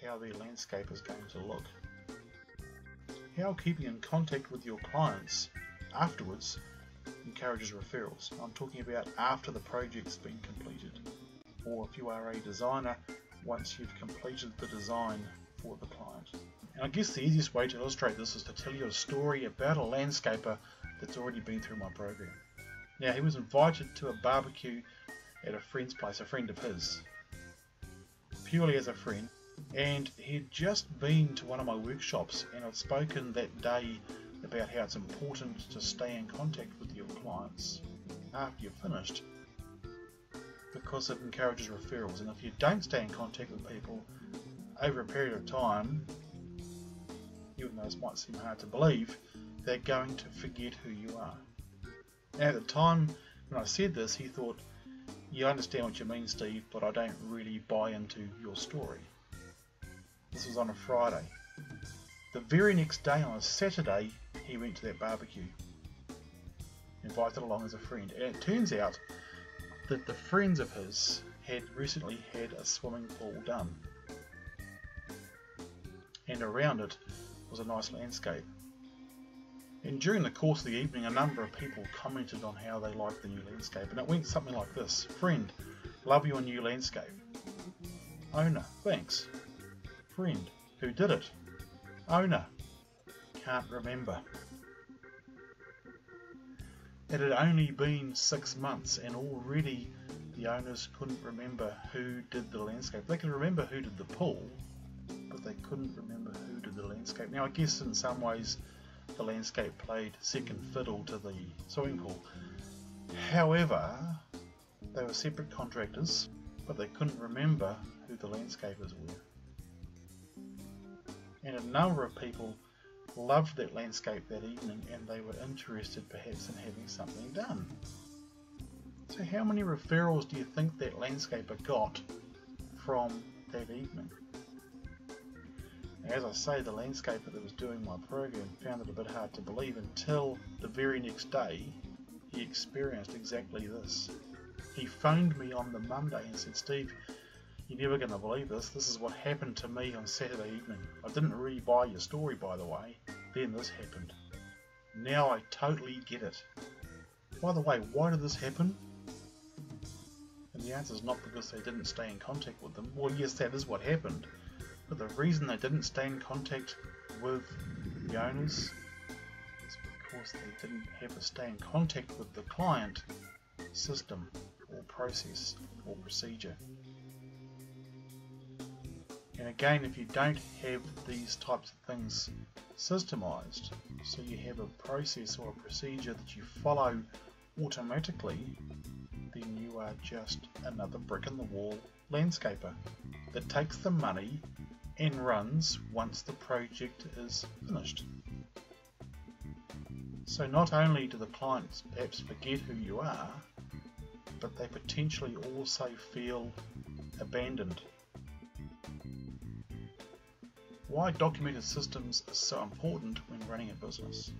how their landscape is going to look. How keeping in contact with your clients afterwards encourages referrals. I'm talking about after the project's been completed, or if you are a designer, once you've completed the design for the client. And I guess the easiest way to illustrate this is to tell you a story about a landscaper that's already been through my program. Now, he was invited to a barbecue at a friend's place, a friend of his, purely as a friend, and he'd just been to one of my workshops, and I'd spoken that day about how it's important to stay in contact with your clients after you're finished, because it encourages referrals. And if you don't stay in contact with people over a period of time, even though this might seem hard to believe, they're going to forget who you are. Now, at the time when I said this, he thought, "You understand what you mean, Steve, but I don't really buy into your story." This was on a Friday. The very next day, on a Saturday, he went to that barbecue, invited along as a friend, and it turns out that the friends of his had recently had a swimming pool done, and around it was a nice landscape. And during the course of the evening, a number of people commented on how they liked the new landscape, and it went something like this: "Friend, love your new landscape." Owner, thanks. Friend, who did it? Owner, can't remember. It had only been 6 months, and already the owners couldn't remember who did the landscape. They could remember who did the pool, but they couldn't remember who did the landscape. Now, I guess in some ways the landscape played second fiddle to the swimming pool. However, they were separate contractors, but they couldn't remember who the landscapers were. And a number of people loved that landscape that evening, and they were interested perhaps in having something done. So how many referrals do you think that landscaper got from that evening? As I say, the landscaper that was doing my program found it a bit hard to believe until the very next day he experienced exactly this. He phoned me on the Monday and said, "Steve, you're never going to believe this. This is what happened to me on Saturday evening. I didn't really buy your story, by the way. Then this happened. Now I totally get it. By the way, why did this happen?" And the answer is not because they didn't stay in contact with them. Well, yes, that is what happened. But the reason they didn't stay in contact with the owners is because they didn't have a stay in contact with the client system or process or procedure. And again, if you don't have these types of things systemized, so you have a process or a procedure that you follow automatically, then you are just another brick in the wall landscaper that takes the money and runs once the project is finished. So not only do the clients perhaps forget who you are, but they potentially also feel abandoned. Why documented systems are so important when running a business.